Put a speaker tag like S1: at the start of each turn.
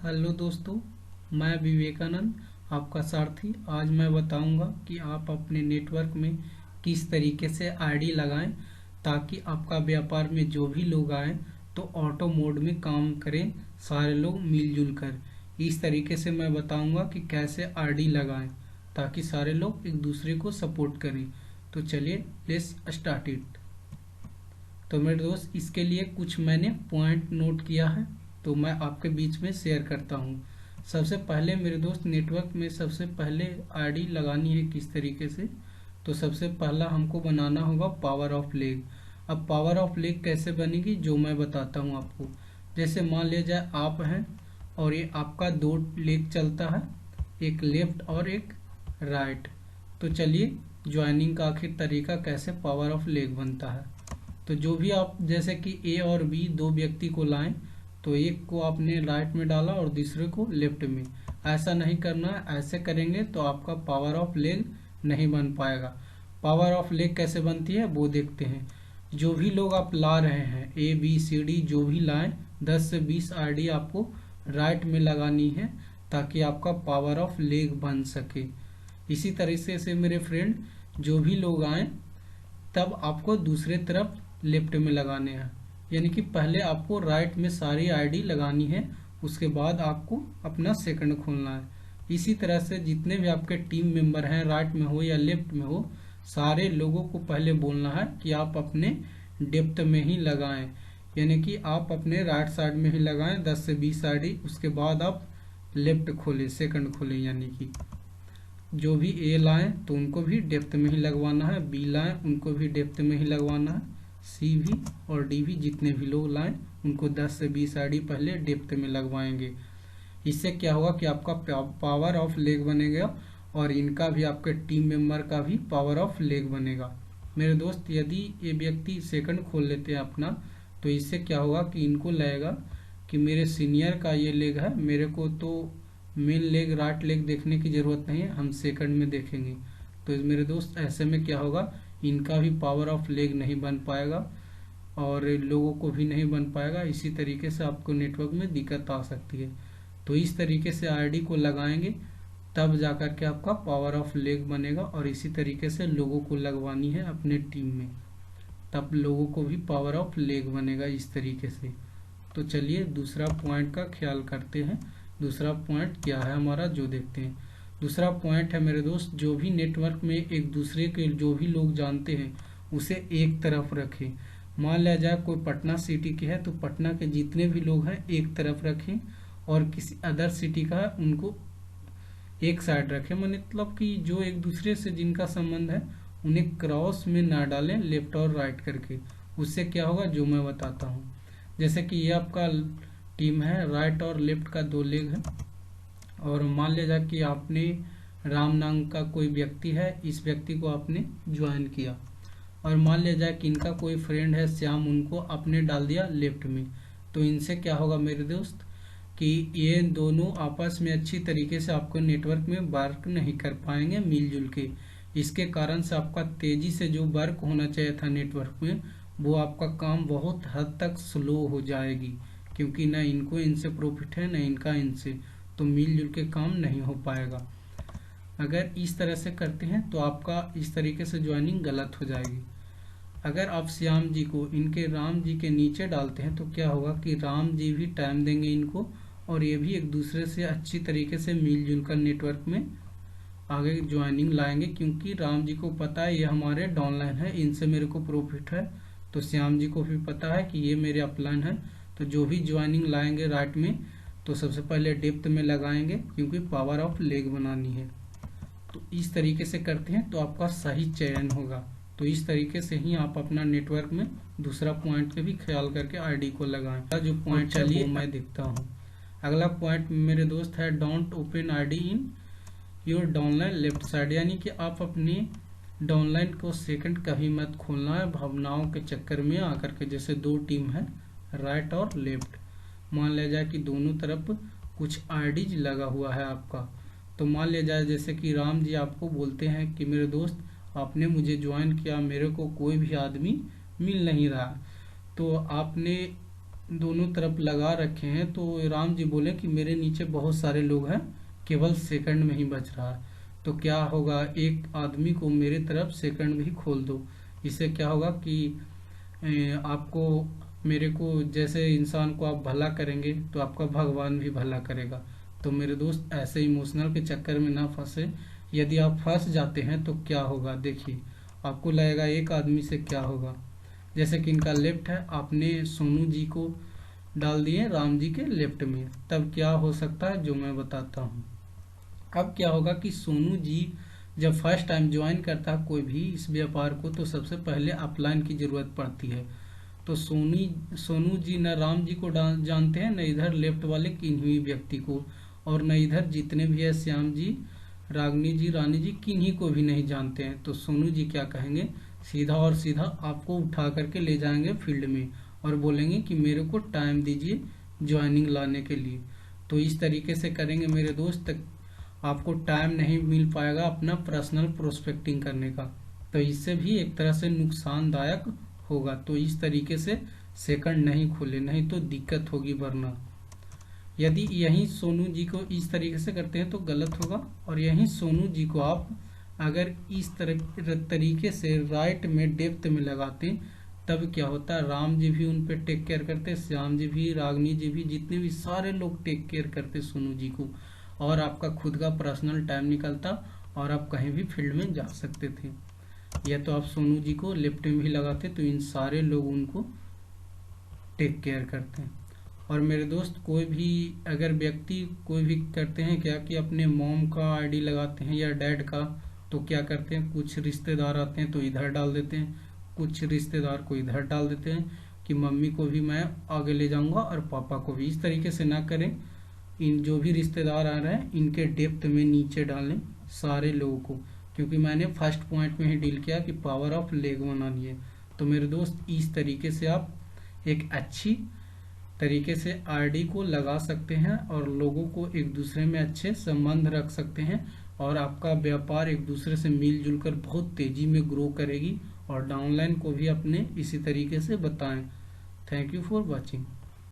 S1: Hello दोस्तों, मैं विवेकानंद आपका सारथी। आज मैं बताऊंगा कि आप अपने नेटवर्क में किस तरीके से आईडी लगाएं ताकि आपका व्यापार में जो भी लोग आए तो ऑटो मोड में काम करें, सारे लोग मिलजुल कर। इस तरीके से मैं बताऊंगा कि कैसे आईडी लगाएं ताकि सारे लोग एक दूसरे को सपोर्ट करें। तो चलिए लेट्स स्टार्ट इट। तो मेरे दोस्त, इसके लिए कुछ मैंने पॉइंट नोट किया है, तो मैं आपके बीच में शेयर करता हूँ। सबसे पहले मेरे दोस्त, नेटवर्क में सबसे पहले आईडी लगानी है किस तरीके से। तो सबसे पहला हमको बनाना होगा पावर ऑफ लेग। अब पावर ऑफ लेग कैसे बनेगी जो मैं बताता हूँ आपको। जैसे मान लिया जाए आप हैं और ये आपका दो लेग चलता है, एक लेफ्ट और एक राइट। तो चलिए ज्वाइनिंग का आखिर तरीका कैसे पावर ऑफ लेग बनता है। तो जो भी आप, जैसे कि ए और बी दो व्यक्ति को लाएं, तो एक को आपने राइट में डाला और दूसरे को लेफ्ट में। ऐसा नहीं करना है, ऐसे करेंगे तो आपका पावर ऑफ लेग नहीं बन पाएगा। पावर ऑफ लेग कैसे बनती है वो देखते हैं। जो भी लोग आप ला रहे हैं, ए बी सी डी जो भी लाएं, 10 से 20 आईडी आपको राइट में लगानी है ताकि आपका पावर ऑफ लेग बन सके। इसी तरीके से मेरे फ्रेंड, जो भी लोग आए तब आपको दूसरे तरफ लेफ्ट में लगाने हैं, यानी कि पहले आपको राइट में सारी आईडी लगानी है, उसके बाद आपको अपना सेकंड खोलना है। इसी तरह से जितने भी आपके टीम मेंबर हैं, राइट में हो या लेफ्ट में हो, सारे लोगों को पहले बोलना है कि आप अपने डेप्थ में ही लगाएं, यानी कि आप अपने राइट साइड में ही लगाएं 10 से 20 आईडी। उसके बाद आप लेफ्ट खोलें, सेकंड खोलें, यानी कि जो भी ए लाएं तो उनको भी डेप्थ में ही लगवाना है, बी लाएं उनको भी डेप्थ में ही लगवाना है, सी भी और डी भी जितने भी लोग लाएं उनको 10 से 20 आईडी पहले डेप्थ में लगवाएंगे। इससे क्या होगा कि आपका पावर ऑफ लेग बनेगा और इनका भी, आपके टीम मेंबर का भी पावर ऑफ लेग बनेगा। मेरे दोस्त, यदि ये व्यक्ति सेकंड खोल लेते हैं अपना, तो इससे क्या होगा कि इनको लगेगा कि मेरे सीनियर का ये लेग है, मेरे को तो मेन लेग राइट लेग देखने की जरूरत नहीं है, हम सेकंड में देखेंगे। तो मेरे दोस्त, ऐसे में क्या होगा, इनका भी पावर ऑफ लेग नहीं बन पाएगा और लोगों को भी नहीं बन पाएगा। इसी तरीके से आपको नेटवर्क में दिक्कत आ सकती है। तो इस तरीके से आईडी को लगाएंगे तब जाकर के आपका पावर ऑफ लेग बनेगा, और इसी तरीके से लोगों को लगवानी है अपने टीम में, तब लोगों को भी पावर ऑफ लेग बनेगा इस तरीके से। तो चलिए दूसरा पॉइंट का ख्याल करते हैं। दूसरा पॉइंट क्या है हमारा, जो देखते हैं। दूसरा पॉइंट है मेरे दोस्त, जो भी नेटवर्क में एक दूसरे के जो भी लोग जानते हैं उसे एक तरफ रखें। मान लिया जाए कोई पटना सिटी के है तो पटना के जितने भी लोग हैं एक तरफ रखें, और किसी अदर सिटी का है उनको एक साइड रखें। मतलब कि जो एक दूसरे से जिनका संबंध है उन्हें क्रॉस में ना डालें, लेफ्ट और राइट करके। उससे क्या होगा जो मैं बताता हूँ। जैसे कि ये आपका टीम है, राइट और लेफ्ट का दो लेग है, और मान लिया जाए कि आपने राम नाम का कोई व्यक्ति है, इस व्यक्ति को आपने ज्वाइन किया, और मान लिया जाए कि इनका कोई फ्रेंड है श्याम, उनको आपने डाल दिया लेफ्ट में। तो इनसे क्या होगा मेरे दोस्त कि ये दोनों आपस में अच्छी तरीके से आपको नेटवर्क में वर्क नहीं कर पाएंगे मिलजुल के। इसके कारण से आपका तेजी से जो वर्क होना चाहिए था नेटवर्क में, वो आपका काम बहुत हद तक स्लो हो जाएगी, क्योंकि ना इनको इनसे प्रॉफिट है ना इनका इनसे, तो मिलजुल के काम नहीं हो पाएगा। अगर इस तरह से करते हैं तो आपका इस तरीके से ज्वाइनिंग गलत हो जाएगी। अगर आप श्याम जी को इनके राम जी के नीचे डालते हैं तो क्या होगा कि राम जी भी टाइम देंगे इनको, और ये भी एक दूसरे से अच्छी तरीके से मिलजुल कर नेटवर्क में आगे ज्वाइनिंग लाएंगे, क्योंकि राम जी को पता है ये हमारे डाउनलाइन है, इनसे मेरे को प्रॉफिट है। तो श्याम जी को भी पता है कि ये मेरे अपलाइन है। तो जो भी ज्वाइनिंग लाएंगे राइट में, तो सबसे पहले डेप्थ में लगाएंगे, क्योंकि पावर ऑफ लेग बनानी है। तो इस तरीके से करते हैं तो आपका सही चयन होगा। तो इस तरीके से ही आप अपना नेटवर्क में दूसरा पॉइंट का भी ख्याल करके आईडी को लगाएं। जो पॉइंट चलिए मैं देखता हूँ। अगला पॉइंट मेरे दोस्त है, don't open ID in your downline left side, यानी कि आप अपनी डाउनलाइन को सेकंड कभी मत खोलना है भावनाओं के चक्कर में आकर के। जैसे दो टीम है, राइट और लेफ्ट, मान लिया जाए कि दोनों तरफ कुछ आईडीज लगा हुआ है आपका। तो मान लिया जाए जैसे कि राम जी आपको बोलते हैं कि मेरे दोस्त आपने मुझे ज्वाइन किया, मेरे को कोई भी आदमी मिल नहीं रहा। तो आपने दोनों तरफ लगा रखे हैं, तो राम जी बोले कि मेरे नीचे बहुत सारे लोग हैं, केवल सेकंड में ही बच रहा है। तो क्या होगा, एक आदमी को मेरे तरफ सेकंड भी खोल दो। इससे क्या होगा कि आपको, मेरे को, जैसे इंसान को आप भला करेंगे तो आपका भगवान भी भला करेगा। तो मेरे दोस्त, ऐसे इमोशनल के चक्कर में ना फंसे। यदि आप फंस जाते हैं तो क्या होगा, देखिए आपको लगेगा एक आदमी से क्या होगा। जैसे कि इनका लेफ्ट है, आपने सोनू जी को डाल दिए राम जी के लेफ्ट में, तब क्या हो सकता है जो मैं बताता हूँ। अब क्या होगा कि सोनू जी जब फर्स्ट टाइम ज्वाइन करता है कोई भी इस व्यापार को, तो सबसे पहले अपलाइन की जरूरत पड़ती है। तो सोनू जी न राम जी को जानते हैं, न इधर लेफ्ट वाले किन्हीं व्यक्ति को, और न इधर जितने भी है श्याम जी, रागनी जी, रानी जी, किन्हीं को भी नहीं जानते हैं। तो सोनू जी क्या कहेंगे, सीधा और सीधा आपको उठा करके ले जाएंगे फील्ड में और बोलेंगे कि मेरे को टाइम दीजिए ज्वाइनिंग लाने के लिए। तो इस तरीके से करेंगे मेरे दोस्त, आपको टाइम नहीं मिल पाएगा अपना पर्सनल प्रोस्पेक्टिंग करने का। तो इससे भी एक तरह से नुकसानदायक होगा। तो इस तरीके से सेकंड नहीं खोले, नहीं तो दिक्कत होगी। वरना यदि यही सोनू जी को इस तरीके से करते हैं तो गलत होगा, और यही सोनू जी को आप अगर इस तरीके से राइट में डेप्थ में लगाते हैं, तब क्या होता है, राम जी भी उन पे टेक केयर करते, श्याम जी भी, रागनी जी भी, जितने भी सारे लोग टेक केयर करते सोनू जी को, और आपका खुद का पर्सनल टाइम निकलता और आप कहीं भी फील्ड में जा सकते थे। या तो आप सोनू जी को लेफ्ट में भी लगाते तो इन सारे लोग उनको टेक केयर करते हैं। और मेरे दोस्त, कोई भी अगर व्यक्ति कोई भी करते हैं क्या कि अपने मॉम का आईडी लगाते हैं या डैड का, तो क्या करते हैं, कुछ रिश्तेदार आते हैं तो इधर डाल देते हैं, कुछ रिश्तेदार को इधर डाल देते हैं कि मम्मी को भी मैं आगे ले जाऊंगा और पापा को भी। इस तरीके से ना करें। इन जो भी रिश्तेदार आ रहे हैं इनके डेप्थ में नीचे डालें सारे लोगों को, क्योंकि मैंने फर्स्ट पॉइंट में ही डील किया कि पावर ऑफ लेग बनानी है। तो मेरे दोस्त, इस तरीके से आप एक अच्छी तरीके से आरडी को लगा सकते हैं और लोगों को एक दूसरे में अच्छे संबंध रख सकते हैं, और आपका व्यापार एक दूसरे से मिलजुल कर बहुत तेजी में ग्रो करेगी। और डाउनलाइन को भी अपने इसी तरीके से बताएं। Thank you for watching.